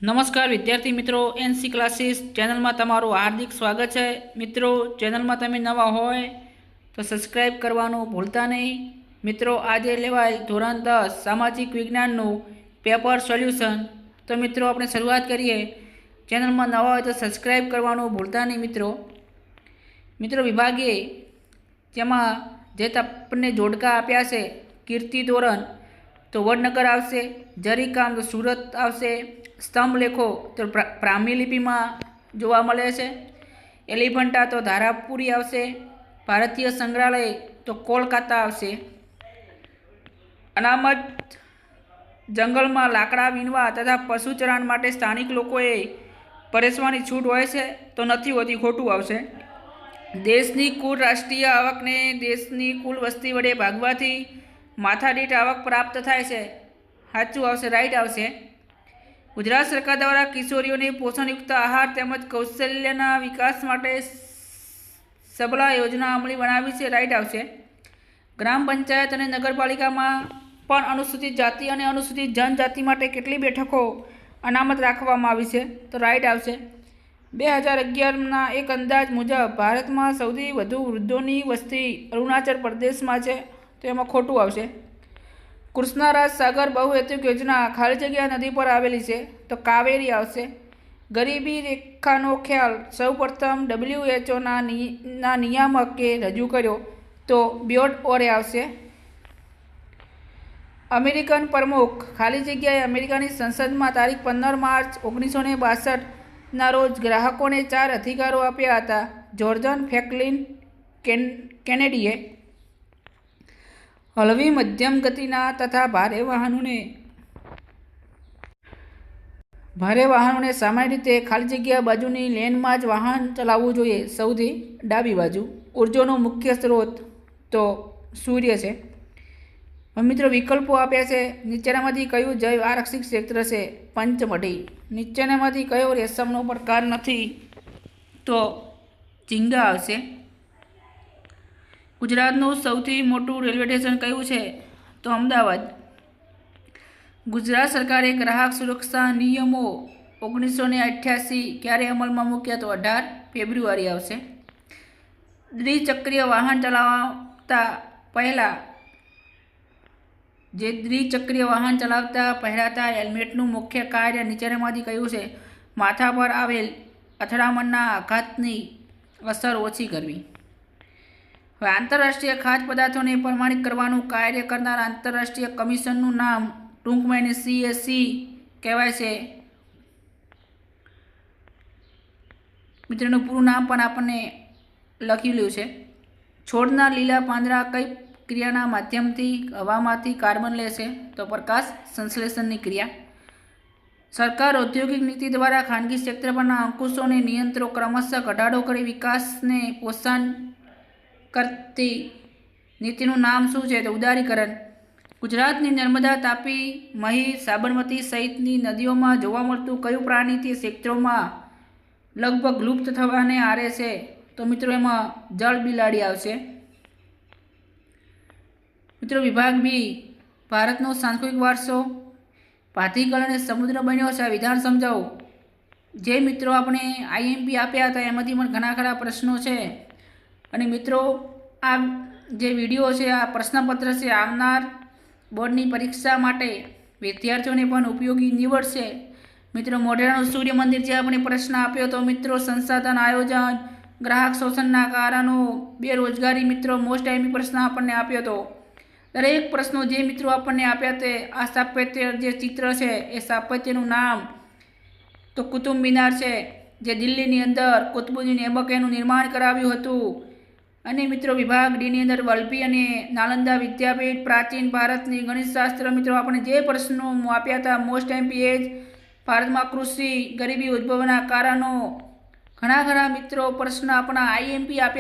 નમસ્કાર વિદ્યાર્થી મિત્રો, એનસી ક્લાસીસ ચેનલમાં તમારું હાર્દિક સ્વાગત છે। મિત્રો, ચેનલમાં તમે નવા હોય તો સબસ્ક્રાઈબ કરવાનું ભૂલતા નહીં। મિત્રો, આજે લેવાયેલ ધોરણ 10 સામાજિક વિજ્ઞાનનું પેપર સોલ્યુશન। તો મિત્રો, આપણે શરૂઆત કરીએ। ચેનલમાં નવા હોય તો સબસ્ક્રાઈબ કરવાનું ભૂલતા નહીં। મિત્રો વિભાગે જેમાં જે આપણને જોડકા આપ્યા છે, કીર્તિ ધોરણ તો વડનગર આવશે, જરીકામ તો સુરત આવશે, સ્તંભ લેખો તો બ્રાહ્મી લિપિમાં જોવા મળે છે, એલિફન્ટા તો ધારાપુરી આવશે, ભારતીય સંગ્રહાલય તો કોલકાતા આવશે, અનામત જંગલમાં લાકડા વીણવા તથા પશુચરણ માટે સ્થાનિક લોકોએ પરસવાની છૂટ હોય છે તો નથી હોતી, ખોટું આવશે। દેશની કુલ રાષ્ટ્રીય આવકને દેશની કુલ વસ્તી વડે ભાગવાથી માથાદીઠ આવક પ્રાપ્ત થાય છે, સાચું આવશે, રાઈટ આવશે। ગુજરાત સરકાર દ્વારા કિશોરીઓને પોષણયુક્ત આહાર તેમજ કૌશલ્યના વિકાસ માટે સબલા યોજના અમલી બનાવી છે, રાઈટ આવશે। ગ્રામ પંચાયત અને નગરપાલિકામાં પણ અનુસૂચિત જાતિ અને અનુસૂચિત જનજાતિ માટે કેટલી બેઠકો અનામત રાખવામાં આવી છે તો રાઈટ આવશે। 2011ના એક અંદાજ મુજબ ભારતમાં સૌથી વધુ વૃદ્ધોની વસ્તી અરુણાચલ પ્રદેશમાં છે તો એમાં ખોટું આવશે। કૃષ્ણરાજ સાગર બહુહેતુક યોજના ખાલી જગ્યા નદી પર આવેલી છે તો કાવેરી આવશે। ગરીબી રેખાનો ખ્યાલ સૌપ્રથમ WHO ના નિયામકે રજૂ કર્યો તો બ્યોડ ઓરે આવશે। અમેરિકન પ્રમુખ ખાલી જગ્યાએ અમેરિકાની સંસદમાં તારીખ 15 માર્ચ 1962ના રોજ ગ્રાહકોને 4 અધિકારો આપ્યા હતા। જોર્જન ફ્રેન્કલિન કેનેડીએ હળવી મધ્યમ ગતિના તથા ભારે વાહનોને સામાન્ય રીતે ખાલી જગ્યા બાજુની લેનમાં જ વાહન ચલાવવું જોઈએ, સૌથી ડાબી બાજુ। ઉર્જાનો મુખ્ય સ્ત્રોત તો સૂર્ય છે। મિત્રો, વિકલ્પો આપ્યા છે, નીચેનામાંથી કયું જૈવ આરક્ષિત ક્ષેત્ર છે? પંચમઢી। નીચેનામાંથી કયો રેશમનો પ્રકાર નથી તો ઝીંગા આવશે। ગુજરાતનું સૌથી મોટું રેલવે સ્ટેશન કયું છે તો અમદાવાદ। ગુજરાત સરકારે ગ્રાહક સુરક્ષા નિયમો 1988 ક્યારે અમલમાં મૂક્યા તો 18 ફેબ્રુઆરી આવશે। દ્વિચક્રીય વાહન ચલાવતા પહેરાતા હેલ્મેટનું મુખ્ય કાર્ય નીચેનામાંથી કયું છે? માથા પર આવેલ અથડામણના આઘાતની અસર ઓછી કરવી। હવે આંતરરાષ્ટ્રીય ખાદ્ય પદાર્થોને પ્રમાણિત કરવાનું કાર્ય કરનાર આંતરરાષ્ટ્રીય કમિશનનું નામ ટૂંકમાં એને CAC કહેવાય છે। મિત્રોનું પૂરું નામ પણ આપણને લખેલું છે। છોડના લીલા પાંદડા કઈ ક્રિયાના માધ્યમથી હવામાંથી કાર્બન લે છે તો પ્રકાશ સંશ્લેષણની ક્રિયા। સરકાર ઔદ્યોગિક નીતિ દ્વારા ખાનગી ક્ષેત્ર પરના અંકુશોને નિયંત્રણ ક્રમશઃ ઘટાડો કરી વિકાસને પ્રોત્સાહન કરતી નીતિનું નામ શું છે તો ઉદારીકરણ। ગુજરાતની નર્મદા, તાપી, મહી, સાબરમતી સહિતની નદીઓમાં જોવા મળતું કયું પ્રાણી તે ક્ષેત્રોમાં લગભગ લુપ્ત થવાને આરે છે તો મિત્રો એમાં જળ બિલાડી આવશે। મિત્રો, વિભાગ બી ભારતનો સાંસ્કૃતિક વારસો ભાતીગળ અને સમુદ્ર બન્યો છે, વિધાન સમજાવો। જે મિત્રો આપણે IMP આપ્યા હતા એમાંથી પણ ઘણા ખરા પ્રશ્નો છે અને મિત્રો આ જે વિડીયો છે, આ પ્રશ્નપત્ર છે, આવનાર બોર્ડની પરીક્ષા માટે વિદ્યાર્થીઓને પણ ઉપયોગી નીવડશે। મિત્રો, મોઢેરાનું સૂર્ય મંદિર જે આપણે પ્રશ્ન આપ્યો તો મિત્રો સંસાધન આયોજન, ગ્રાહક શોષણના કારણો, બેરોજગારી, મિત્રો મોસ્ટ આઈએમપી પ્રશ્ન આપણને આપ્યો હતો। દરેક પ્રશ્નો જે મિત્રો આપણને આપ્યા તે આ સ્થાપત્ય જે ચિત્ર છે એ સ્થાપત્યનું નામ તો કુતુબ મિનાર છે, જે દિલ્હીની અંદર કુતુબુદ્દીન એબકેનું નિર્માણ કરાવ્યું હતું। અને મિત્રો વિભાગ ડીની અંદર વલભી અને નાલંદા વિદ્યાપીઠ, પ્રાચીન ભારતની ગણિતશાસ્ત્ર, મિત્રો આપણે જે પ્રશ્નો આપ્યા હતા મોસ્ટ આઈએમપી એ જ ભારતમાં કૃષિ, ગરીબી ઉદ્ભવના કારણો, ઘણા ખરા મિત્રો પ્રશ્ન આપણા IMP આપ્યા।